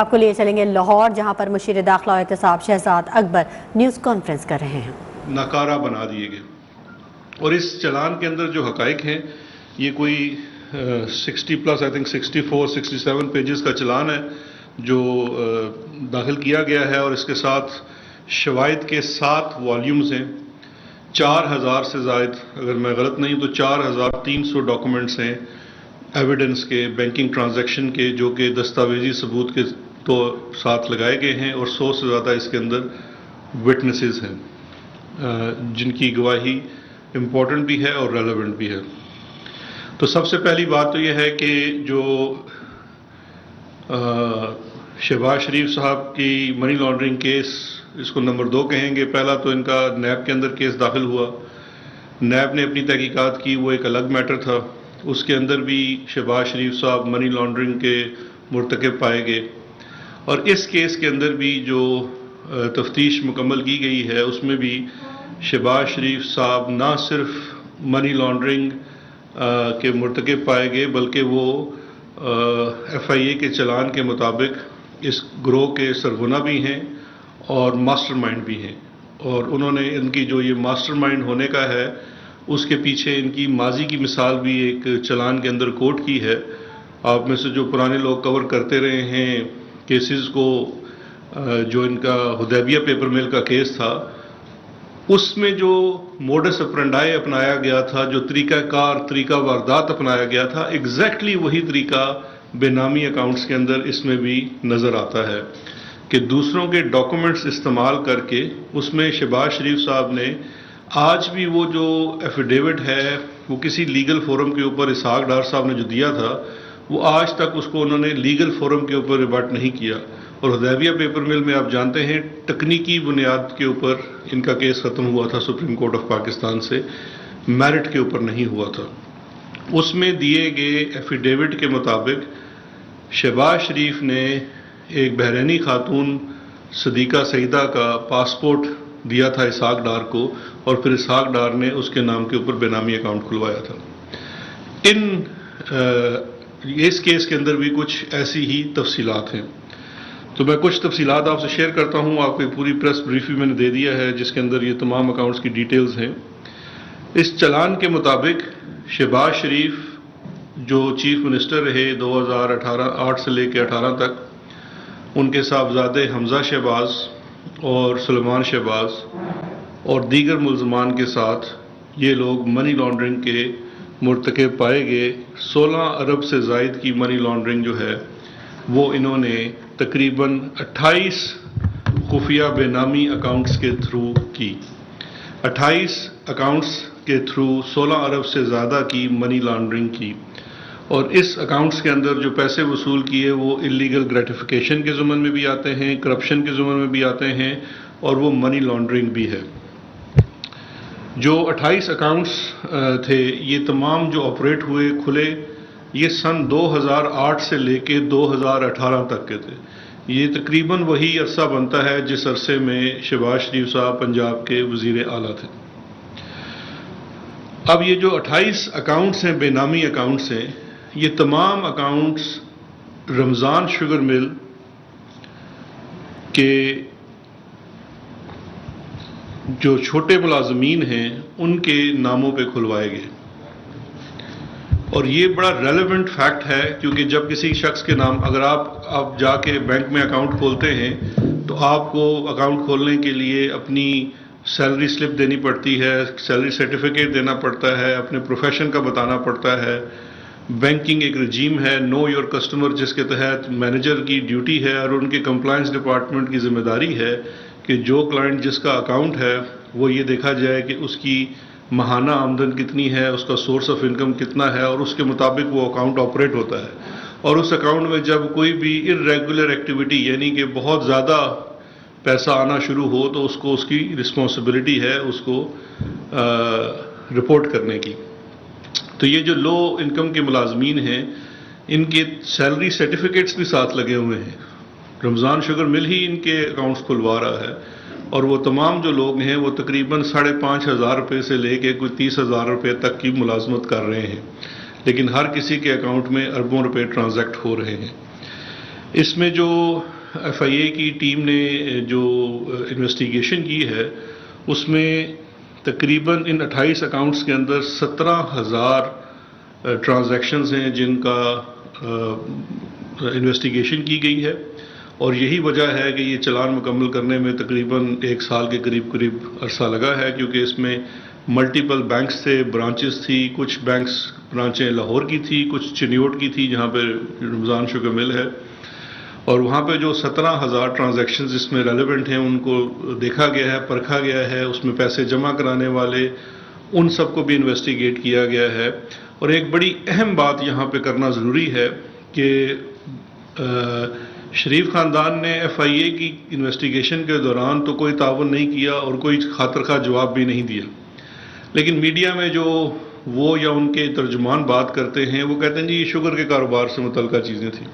آپ کو لیے چلیں گے لاہور، جہاں پر مشیر داخلہ و احتساب شہزاد اکبر نیوز کانفرنس کر رہے ہیں۔ ناکارہ بنا دیے گئے اور اس چلان کے اندر جو حقائق ہیں یہ کوئی 60 پلس آئی تھنک 64 67 پیجز کا چلان ہے جو داخل کیا گیا ہے، اور اس کے ساتھ شواہد کے 7 والیومز ہیں، 4000 سے زائد، اگر میں غلط نہیں تو 4300 ڈاکومنٹس ہیں ایویڈنس کے، بینکنگ ٹرانزیکشن کے، جو کہ دستاویزی ثبوت کے تو ساتھ لگائے گئے ہیں، اور 100 سے زیادہ اس کے اندر وٹنسز ہیں جن کی گواہی امپورٹنٹ بھی ہے اور ریلیونٹ بھی ہے۔ تو سب سے پہلی بات تو یہ ہے کہ جو شہباز شریف صاحب کی منی لانڈرنگ کیس، اس کو نمبر 2 کہیں گے، پہلا تو ان کا نیب کے اندر کیس داخل ہوا، نیب نے اپنی تحقیقات کی، وہ ایک الگ میٹر تھا، اس کے اندر بھی شہباز شریف صاحب منی لانڈرنگ کے مرتکب پائے گئے، اور اس کیس کے اندر بھی جو تفتیش مکمل کی گئی ہے اس میں بھی شہباز شریف صاحب نہ صرف منی لانڈرنگ کے مرتکب پائے گئے بلکہ وہ ایف آئی اے کے چلان کے مطابق اس گروہ کے سرغنہ بھی ہیں اور ماسٹر مائنڈ بھی ہیں، اور انہوں نے ان کی جو یہ ماسٹر مائنڈ ہونے کا ہے اس کے پیچھے ان کی ماضی کی مثال بھی ایک چلان کے اندر کوٹ کی ہے۔ آپ میں سے جو پرانے لوگ کور کرتے رہے ہیں کیسز کو، جو ان کا حدیبیہ پیپر مل کا کیس تھا، اس میں جو موڈس اپرنڈائی اپنایا گیا تھا، جو طریقہ واردات اپنایا گیا تھا، ایگزیکٹلی وہی طریقہ بے نامی اکاؤنٹس کے اندر اس میں بھی نظر آتا ہے کہ دوسروں کے ڈاکومنٹس استعمال کر کے اس میں شہباز شریف صاحب نے آج بھی وہ جو ایفیڈیوٹ ہے وہ کسی لیگل فورم کے اوپر اسحاق ڈار صاحب نے جو دیا تھا، وہ آج تک اس کو انہوں نے لیگل فورم کے اوپر ریبٹ نہیں کیا، اور حدیبیہ پیپر مل میں آپ جانتے ہیں تکنیکی بنیاد کے اوپر ان کا کیس ختم ہوا تھا سپریم کورٹ آف پاکستان سے، میرٹ کے اوپر نہیں ہوا تھا۔ اس میں دیے گئے ایفیڈیوٹ کے مطابق شہباز شریف نے ایک بحرینی خاتون صدیقہ سعیدہ کا پاسپورٹ دیا تھا اسحاق ڈار کو، اور پھر اسحاق ڈار نے اس کے نام کے اوپر بے نامی اکاؤنٹ کھلوایا تھا۔ اس کیس کے اندر بھی کچھ ایسی ہی تفصیلات ہیں، تو میں کچھ تفصیلات آپ سے شیئر کرتا ہوں۔ آپ کو ایک پوری پریس بریف میں نے دے دیا ہے جس کے اندر یہ تمام اکاؤنٹس کی ڈیٹیلز ہیں۔ اس چلان کے مطابق شہباز شریف جو چیف منسٹر رہے 2008 سے لے کے 18 تک، ان کے صاحبزادے حمزہ شہباز اور سلیمان شہباز اور دیگر ملزمان کے ساتھ یہ لوگ منی لانڈرنگ کے مرتکب پائے گئے۔ 16 ارب سے زائد کی منی لانڈرنگ جو ہے وہ انہوں نے تقریباً 28 خفیہ بے نامی اکاؤنٹس کے تھرو کی، 28 اکاؤنٹس کے تھرو 16 ارب سے زیادہ کی منی لانڈرنگ کی، اور اس اکاؤنٹس کے اندر جو پیسے وصول کیے وہ انلیگل گریٹیفیکیشن کے ضمن میں بھی آتے ہیں، کرپشن کے ضمن میں بھی آتے ہیں، اور وہ منی لانڈرنگ بھی ہے۔ جو 28 اکاؤنٹس تھے یہ تمام جو آپریٹ ہوئے کھلے، یہ سن 2008 سے لے کے 2018 تک کے تھے۔ یہ تقریباً وہی عرصہ بنتا ہے جس عرصے میں شہباز شریف صاحب پنجاب کے وزیر اعلیٰ تھے۔ اب یہ جو 28 اکاؤنٹس ہیں، بے نامی اکاؤنٹس ہیں، یہ تمام اکاؤنٹس رمضان شوگر مل کے جو چھوٹے ملازمین ہیں ان کے ناموں پہ کھلوائے گئے، اور یہ بڑا ریلیونٹ فیکٹ ہے کیونکہ جب کسی شخص کے نام، اگر آپ جا کے بینک میں اکاؤنٹ کھولتے ہیں تو آپ کو اکاؤنٹ کھولنے کے لیے اپنی سیلری سلپ دینی پڑتی ہے، سیلری سرٹیفکیٹ دینا پڑتا ہے، اپنے پروفیشن کا بتانا پڑتا ہے، بینکنگ ایک رجیم ہے نو یور کسٹمر جس کے تحت مینیجر کی ڈیوٹی ہے اور ان کے کمپلائنس ڈپارٹمنٹ کی ذمہ داری ہے کہ جو کلائنٹ جس کا اکاؤنٹ ہے وہ یہ دیکھا جائے کہ اس کی ماہانہ آمدن کتنی ہے، اس کا سورس آف انکم کتنا ہے، اور اس کے مطابق وہ اکاؤنٹ آپریٹ ہوتا ہے۔ اور اس اکاؤنٹ میں جب کوئی بھی ارریگولر ایکٹیویٹی یعنی کہ بہت زیادہ پیسہ آنا شروع ہو تو اس کو اس کی رسپانسبلٹی ہے اس کو رپورٹ کرنے کی۔ تو یہ جو لو انکم کے ملازمین ہیں ان کے سیلری سرٹیفکیٹس بھی ساتھ لگے ہوئے ہیں، رمضان شوگر مل ہی ان کے اکاؤنٹس کھلوا رہا ہے، اور وہ تمام جو لوگ ہیں وہ تقریباً 5,500 روپے سے لے کے کوئی 30,000 روپے تک کی ملازمت کر رہے ہیں، لیکن ہر کسی کے اکاؤنٹ میں اربوں روپے ٹرانزیکٹ ہو رہے ہیں۔ اس میں جو ایف آئی اے کی ٹیم نے جو انویسٹیگیشن کی ہے اس میں تقریباً ان 28 اکاؤنٹس کے اندر 17,000 ٹرانزیکشنز ہیں جن کا انویسٹیگیشن کی گئی ہے، اور یہی وجہ ہے کہ یہ چلان مکمل کرنے میں تقریباً 1 سال کے قریب عرصہ لگا ہے، کیونکہ اس میں ملٹیپل بینکس تھے، برانچز تھی، کچھ بینکس برانچیں لاہور کی تھی، کچھ چنیوٹ کی تھی جہاں پہ رمضان شوگر مل ہے، اور وہاں پہ جو 17,000 ٹرانزیکشنز اس میں ریلیونٹ ہیں ان کو دیکھا گیا ہے، پرکھا گیا ہے، اس میں پیسے جمع کرانے والے ان سب کو بھی انویسٹیگیٹ کیا گیا ہے۔ اور ایک بڑی اہم بات یہاں پہ کرنا ضروری ہے کہ شریف خاندان نے ایف آئی اے کی انویسٹیگیشن کے دوران تو کوئی تعاون نہیں کیا اور کوئی خاطر خواہ جواب بھی نہیں دیا، لیکن میڈیا میں جو وہ یا ان کے ترجمان بات کرتے ہیں وہ کہتے ہیں جی یہ شوگر کے کاروبار سے متعلقہ چیزیں تھیں۔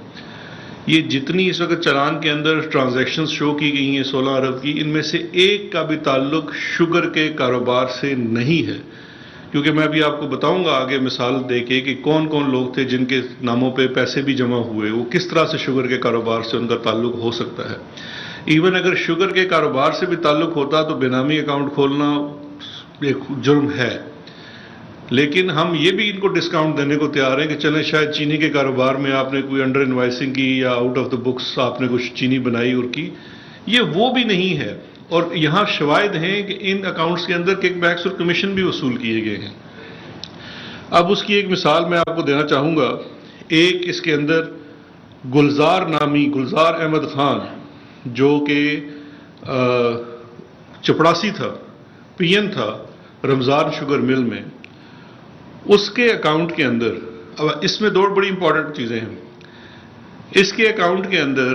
یہ جتنی اس وقت چلان کے اندر ٹرانزیکشنز شو کی گئی ہیں 16 ارب کی، ان میں سے ایک کا بھی تعلق شوگر کے کاروبار سے نہیں ہے، کیونکہ میں ابھی آپ کو بتاؤں گا آگے مثال دے کے کہ کون کون لوگ تھے جن کے ناموں پہ پیسے بھی جمع ہوئے، وہ کس طرح سے شوگر کے کاروبار سے ان کا تعلق ہو سکتا ہے۔ ایون اگر شوگر کے کاروبار سے بھی تعلق ہوتا تو بے نامی اکاؤنٹ کھولنا ایک جرم ہے، لیکن ہم یہ بھی ان کو ڈسکاؤنٹ دینے کو تیار ہیں کہ چلیں شاید چینی کے کاروبار میں آپ نے کوئی انڈر انوائسنگ کی یا آؤٹ آف دا بکس آپ نے کچھ چینی بنائی اور کی، یہ وہ بھی نہیں ہے۔ اور یہاں شواہد ہیں کہ ان اکاؤنٹس کے اندر کک بیکس اور کمیشن بھی وصول کیے گئے ہیں۔ اب اس کی ایک مثال میں آپ کو دینا چاہوں گا۔ ایک اس کے اندر گلزار نامی گلزار احمد خان جو کہ چپڑاسی تھا، پی این تھا رمضان شوگر مل میں، اس کے اکاؤنٹ کے اندر، اب اس میں 2 بڑی امپورٹنٹ چیزیں ہیں۔ اس کے اکاؤنٹ کے اندر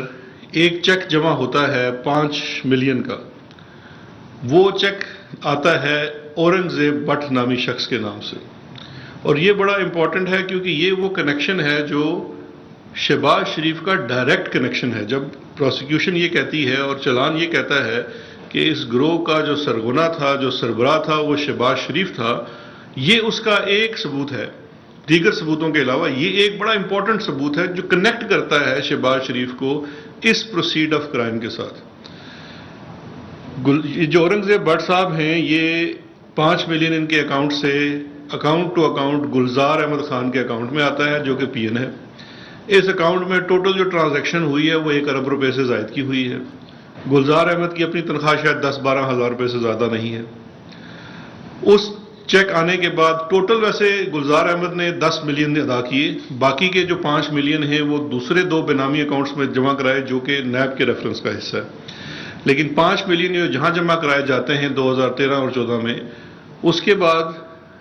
ایک چیک جمع ہوتا ہے 5 ملین کا، وہ چیک آتا ہے اورنگزیب بٹ نامی شخص کے نام سے، اور یہ بڑا امپورٹنٹ ہے کیونکہ یہ وہ کنیکشن ہے جو شہباز شریف کا ڈائریکٹ کنیکشن ہے۔ جب پروسیکیوشن یہ کہتی ہے اور چلان یہ کہتا ہے کہ اس گروہ کا جو سرغنہ تھا، جو سربراہ تھا، وہ شہباز شریف تھا، یہ اس کا ایک ثبوت ہے، دیگر ثبوتوں کے علاوہ یہ ایک بڑا امپورٹنٹ ثبوت ہے جو کنیکٹ کرتا ہے شہباز شریف کو اس پروسیڈ آف کرائم کے ساتھ۔ جو اورنگزیب بٹ صاحب ہیں، یہ 5 ملین ان کے اکاؤنٹ سے account to account Gulzar Ahmed Khan کے اکاؤنٹ میں آتا ہے جو کہ پی این ہے۔ اس اکاؤنٹ میں ٹوٹل جو ٹرانزیکشن ہوئی ہے وہ 1 ارب روپے سے زائد کی ہوئی ہے۔ گلزار احمد کی اپنی تنخواہ شاید 10-12 ہزار روپے سے زیادہ نہیں ہے۔ اس چیک آنے کے بعد ٹوٹل ویسے گلزار احمد نے 10 ملین ادا کیے، باقی کے جو 5 ملین ہیں وہ دوسرے 2 بے نامی اکاؤنٹس میں جمع کرائے جو کہ نیب کے ریفرنس کا حصہ ہے، لیکن 5 ملین جہاں جمع کرائے جاتے ہیں 2013 اور 14 میں، اس کے بعد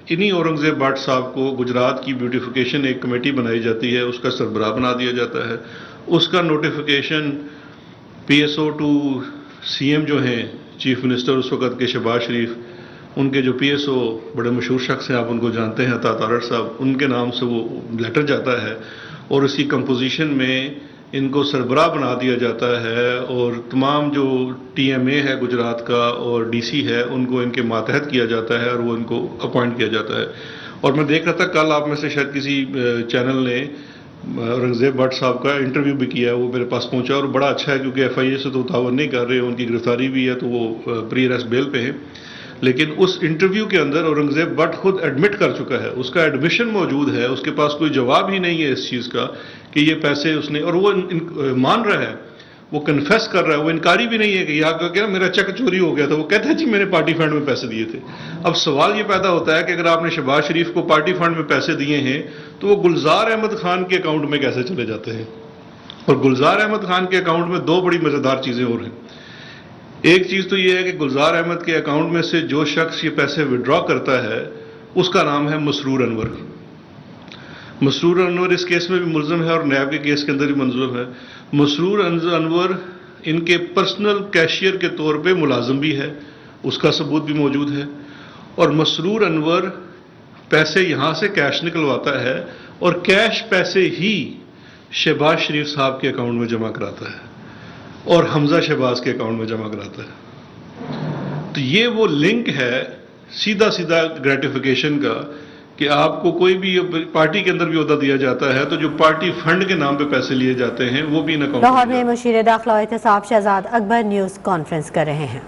انہی اورنگزیب بٹ صاحب کو گجرات کی بیوٹیفیکیشن ایک کمیٹی بنائی جاتی ہے، اس کا سربراہ بنا دیا جاتا ہے۔ اس کا نوٹیفیکیشن پی ایس او ٹو سی ایم جو ہیں چیف منسٹر اس وقت کے شہباز شریف، ان کے جو پی ایس او بڑے مشہور شخص ہیں، آپ ان کو جانتے ہیں، عطا تارڑ صاحب، ان کے نام سے وہ لیٹر جاتا ہے اور اس کی کمپوزیشن میں ان کو سربراہ بنا دیا جاتا ہے، اور تمام جو ٹی ایم اے ہے گجرات کا اور ڈی سی ہے ان کو ان کے ماتحت کیا جاتا ہے اور وہ ان کو اپوائنٹ کیا جاتا ہے۔ اور میں دیکھ رہا تھا کل آپ میں سے شاید کسی چینل نے اورنگزیب بٹ صاحب کا انٹرویو بھی کیا، وہ میرے پاس پہنچا اور بڑا اچھا ہے کیونکہ ایف آئی اے سے تو تعاون نہیں کر رہے، ان کی گرفتاری بھی ہے تو وہ پری اریسٹ بیل پہ ہیں، لیکن اس انٹرویو کے اندر اورنگزیب بٹ خود ایڈمٹ کر چکا ہے، اس کا ایڈمیشن موجود ہے، اس کے پاس کوئی جواب ہی نہیں ہے اس چیز کا کہ یہ پیسے اس نے، اور وہ مان رہا ہے، وہ کنفیس کر رہا ہے، وہ انکاری بھی نہیں ہے کہ یہاں کہ میرا چیک چوری ہو گیا تھا، وہ کہتا ہے جی میں نے پارٹی فنڈ میں پیسے دیے تھے۔ اب سوال یہ پیدا ہوتا ہے کہ اگر آپ نے شہباز شریف کو پارٹی فنڈ میں پیسے دیے ہیں تو وہ گلزار احمد خان کے اکاؤنٹ میں کیسے چلے جاتے ہیں؟ اور گلزار احمد خان کے اکاؤنٹ میں 2 بڑی مزیدار چیزیں اور ہیں۔ ایک چیز تو یہ ہے کہ گلزار احمد کے اکاؤنٹ میں سے جو شخص یہ پیسے وڈرا کرتا ہے اس کا نام ہے مسرور انور۔ مسرور انور اس کیس میں بھی ملزم ہے اور نیب کے کیس کے اندر بھی ملزم ہے۔ مسرور انور ان کے پرسنل کیشیئر کے طور پہ ملازم بھی ہے، اس کا ثبوت بھی موجود ہے، اور مسرور انور پیسے یہاں سے کیش نکلواتا ہے اور کیش پیسے ہی شہباز شریف صاحب کے اکاؤنٹ میں جمع کراتا ہے اور حمزہ شہباز کے اکاؤنٹ میں جمع کراتا ہے۔ تو یہ وہ لنک ہے سیدھا گریٹیفیکیشن کا کہ آپ کو کوئی بھی پارٹی کے اندر بھی عہدہ دیا جاتا ہے تو جو پارٹی فنڈ کے نام پہ پیسے لیے جاتے ہیں وہ بھی ان اکاؤنٹ لاہور میں مشیر داخلہ و احتساب شہزاد اکبر نیوز کانفرنس کر رہے ہیں.